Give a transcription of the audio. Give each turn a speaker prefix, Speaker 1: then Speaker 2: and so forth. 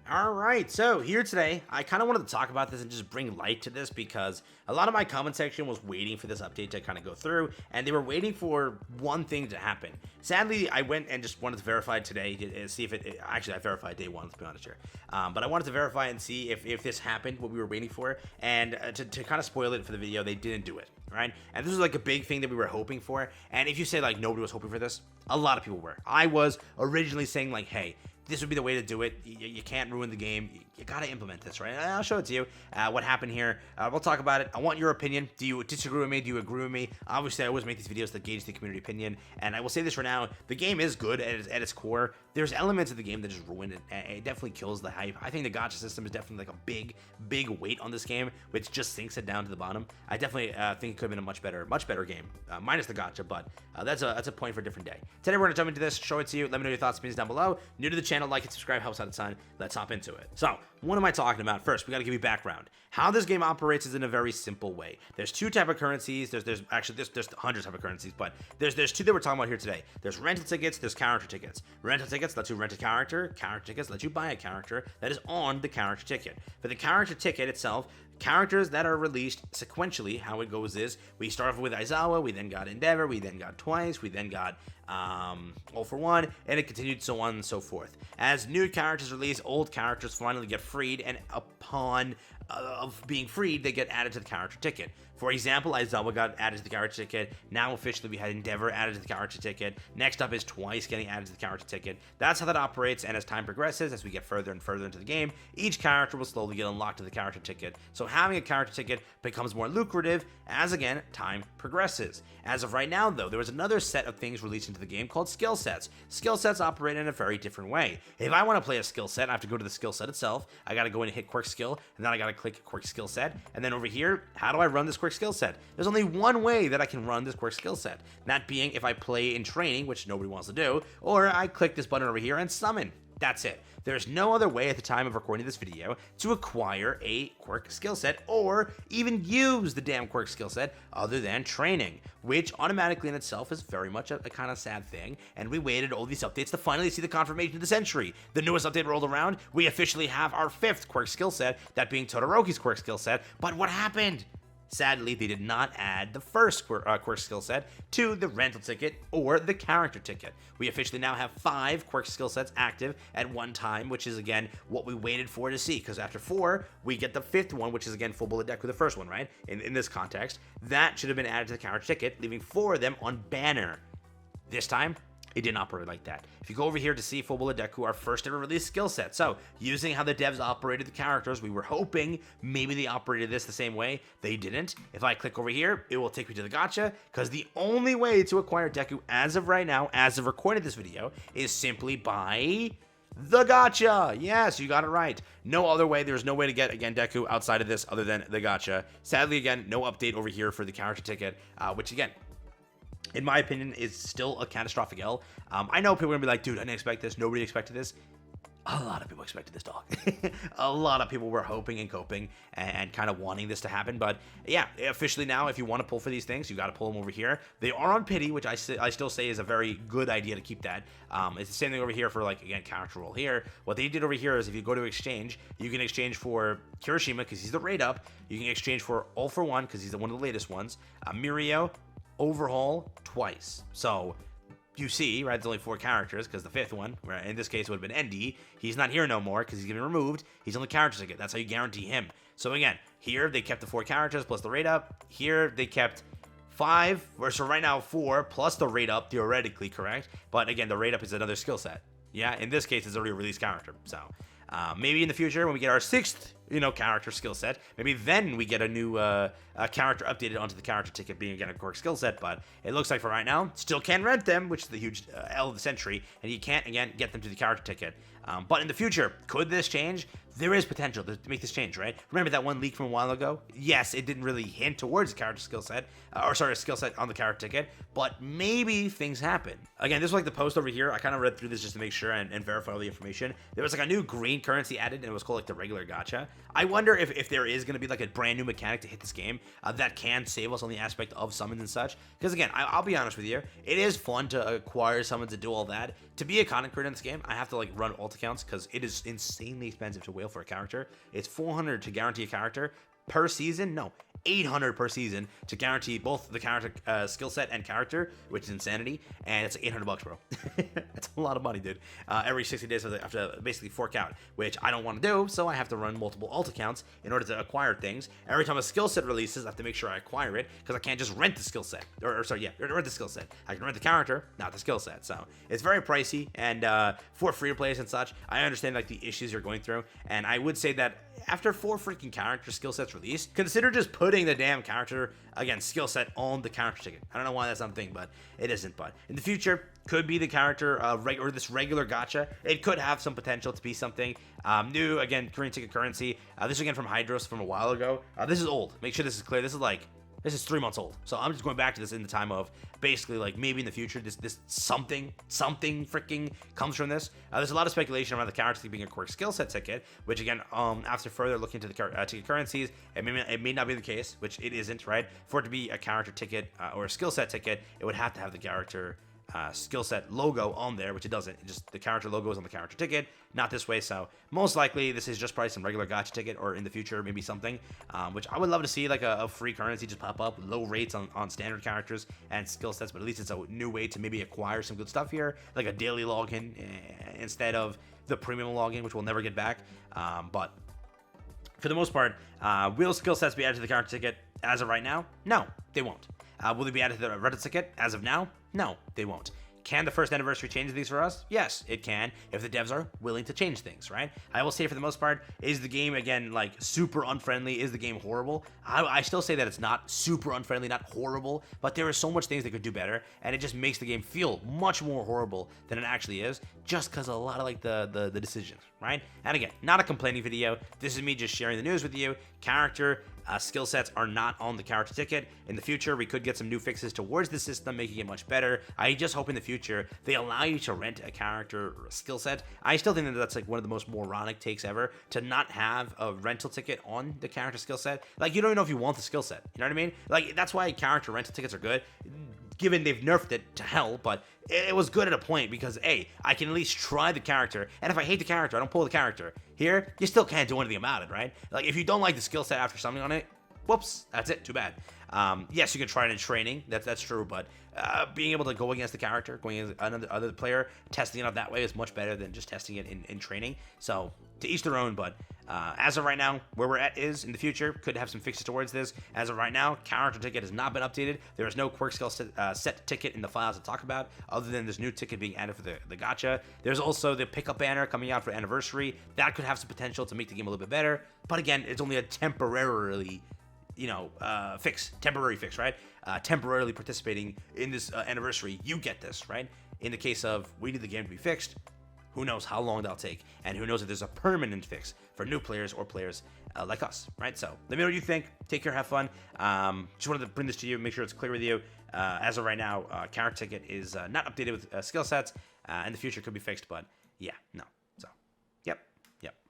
Speaker 1: All right, so here today, I kind of wanted to talk about this and just bring light to this because a lot of my comment section was waiting for this update to kind of go through, and they were waiting for one thing to happen. Sadly, I went and just wanted to verify today to see if actually, I verified day one, let's be honest here. But I wanted to verify and see if this happened, what we were waiting for, and to kind of spoil it for the video, they didn't do it, right? And this was like a big thing that we were hoping for, and if you say like nobody was hoping for this, a lot of people were. I was originally saying like, hey, this would be the way to do it. You can't ruin the game. You got to implement this, right? I'll show it to you. What happened here. We'll talk about it. I want your opinion. Do you disagree with me? Do you agree with me? Obviously, I always make these videos to gauge the community opinion. And I will say this for now. The game is good at its core. There's elements of the game that just ruin it. It definitely kills the hype. I think the gacha system is definitely like a big weight on this game, which just sinks it down to the bottom. I definitely think it could have been a much better game, minus the gacha, but that's a point for a different day. Today, we're going to jump into this, show it to you. Let me know your thoughts and opinions down below. New to the channel, like and subscribe, helps out a ton. Let's hop into it. So, what am I talking about? First, we got to give you background. How this game operates is in a very simple way. There's two type of currencies. There's hundreds of currencies, but there's two that we're talking about here today. There's rental tickets, there's character tickets. Rental tickets lets you rent a character. Character tickets let you buy a character that is on the character ticket. For the character ticket itself, characters that are released sequentially, how it goes is, we start off with Aizawa, we then got Endeavor, we then got Twice, we then got All for One, and it continued so on and so forth. As new characters release, old characters finally get freed, and upon of being freed, they get added to the character ticket. For example, Aizawa got added to the character ticket. Now officially we had Endeavor added to the character ticket. Next up is Twice getting added to the character ticket. That's how that operates, and as time progresses, as we get further and further into the game, each character will slowly get unlocked to the character ticket. So having a character ticket becomes more lucrative as, again, time progresses. As of right now, though, there was another set of things released into the game called skill sets. Skill sets operate in a very different way. If I want to play a skill set, I have to go to the skill set itself. I got to go in and hit Quirk skill, and then I got to click Quirk skill set. And then over here, how do I run this Quirk skill set? There's only one way that I can run this Quirk skill set. That being if I play in training, which nobody wants to do, or I click this button over here and summon. That's it. There's no other way at the time of recording this video to acquire a Quirk skill set or even use the damn Quirk skill set other than training, which automatically in itself is very much a kind of sad thing. And we waited all these updates to finally see the confirmation of the century. The newest update rolled around. We officially have our 5th Quirk skill set, that being Todoroki's Quirk skill set. But what happened? Sadly, they did not add the first Quirk skill set to the rental ticket or the character ticket. We officially now have 5 Quirk skill sets active at one time, which is, again, what we waited for to see, because after 4, we get the 5th one, which is, again, full bullet deck with the first one, right? In this context, that should have been added to the character ticket, leaving 4 of them on banner. This time, it didn't operate like that. If you go over here to see Full Bullet Deku, our first ever release skill set. So, using how the devs operated the characters, we were hoping maybe they operated this the same way. They didn't. If I click over here, it will take me to the gacha, because the only way to acquire Deku as of right now, as of recording this video, is simply by the gacha. Yes, you got it right. No other way. There's no way to get, again, Deku outside of this other than the gacha. Sadly, again, no update over here for the character ticket, which, again, in my opinion, is still a catastrophic L. I know people are going to be like, dude, I didn't expect this. Nobody expected this. A lot of people expected this, dog. A lot of people were hoping and coping and kind of wanting this to happen. But yeah, officially now, if you want to pull for these things, you got to pull them over here. They are on pity, which I still say is a very good idea to keep that. It's the same thing over here for, like, again, character roll here. What they did over here is if you go to exchange, you can exchange for Kirishima because he's the raid up. You can exchange for All for One because he's one of the latest ones. Mirio, Overhaul, Twice. So you see, right, there's only 4 characters because the 5th one, right, in this case, would have been ND. He's not here no more because he's getting removed. He's on the character ticket. That's how you guarantee him. So again, here they kept the 4 characters plus the rate up. Here they kept 5, or so right now 4 plus the rate up, theoretically, correct? But again, the rate up is another skill set. Yeah, in this case, it's already a released character. So maybe in the future, when we get our 6th, character skill set, maybe then we get a new character updated onto the character ticket, being, again, a Quirk skill set. But it looks like for right now, still can't rent them, which is the huge L of the century, and you can't, again, get them to the character ticket. But in the future, could this change? There is potential to make this change, right? Remember that one leak from a while ago? Yes, it didn't really hint towards a character skill set, a skill set on the character ticket, but maybe things happen. Again, this was like the post over here. I kind of read through this just to make sure and verify all the information. There was like a new green currency added, and it was called like the regular gacha. I wonder if there is going to be like a brand new mechanic to hit this game that can save us on the aspect of summons and such. Because again, I'll be honest with you, it is fun to acquire summons and do all that. To be a content creator in this game, I have to like run alt accounts because it is insanely expensive to whale for a character. It's 400 to guarantee a character per season. No, 800 per season to guarantee both the character skill set and character, which is insanity, and it's like $800, bro. That's a lot of money, dude. Every 60 days I have to basically fork out, which I don't want to do, so I have to run multiple alt accounts in order to acquire things. Every time a skill set releases, I have to make sure I acquire it, because I can't just rent the skill set, rent the skill set. I can rent the character, not the skill set, so it's very pricey, and for free-to-players and such, I understand like the issues you're going through, and I would say that after 4 freaking character skill sets released, consider just putting the damn character, again, skill set on the character ticket. I don't know why that's something, but it isn't. But in the future, could be the character, or this regular gacha. It could have some potential to be something new. Again, Korean ticket currency. This is again from Hydros from a while ago. This is old. Make sure this is clear. This is 3 months old. So I'm just going back to this in the time of basically like maybe in the future this something freaking comes from this. There's a lot of speculation around the character being a Quirk skill set ticket, which again, after further looking into the ticket currencies, it may not be the case, which it isn't, right? For it to be a character ticket or a skill set ticket, it would have to have the character skill set logo on there, which it doesn't. Just the character logo is on the character ticket, not this way. So most likely this is just probably some regular gacha ticket, or in the future maybe something, which I would love to see, like a free currency just pop up with low rates on standard characters and skill sets. But at least it's a new way to maybe acquire some good stuff here, like a daily login instead of the premium login, which we'll never get back. But for the most part, will skill sets be added to the character ticket as of right now? No, they won't. Will they be added to the Reddit ticket as of now? No, they won't. Can the first anniversary change things for us? Yes, it can, if the devs are willing to change things, right? I will say for the most part, is the game, again, like super unfriendly? Is the game horrible? I still say that it's not super unfriendly, not horrible, but there are so much things they could do better, and it just makes the game feel much more horrible than it actually is, just because of a lot of like the decisions, right? And again, not a complaining video. This is me just sharing the news with you. Character skill sets are not on the character ticket. In the future, we could get some new fixes towards the system, making it much better. I just hope in the future they allow you to rent a character or a skill set. I still think that that's like one of the most moronic takes ever, to not have a rental ticket on the character skill set. Like, you don't even know if you want the skill set. You know what I mean? Like, that's why character rental tickets are good, given they've nerfed it to hell, but it was good at a point because, A, I can at least try the character, and if I hate the character, I don't pull the character. Here, you still can't do anything about it, right? Like, if you don't like the skill set after something on it, whoops, that's it, too bad. Yes, you can try it in training, that's true, but being able to go against the character, going against another player, testing it out that way is much better than just testing it in training. So, to each their own, but as of right now, where we're at is, in the future, could have some fixes towards this. As of right now, character ticket has not been updated. There is no Quirk skill set ticket in the files to talk about, other than this new ticket being added for the gacha. There's also the pickup banner coming out for anniversary. That could have some potential to make the game a little bit better, but again, it's only a temporary fix, right? Temporarily participating in this anniversary, you get this, right? In the case of we need the game to be fixed, who knows how long that'll take, and who knows if there's a permanent fix for new players or players like us, right? So let me know what you think. Take care, have fun. Just wanted to bring this to you, make sure it's clear with you. As of right now, character ticket is not updated with skill sets. In the future, could be fixed, but yeah, no.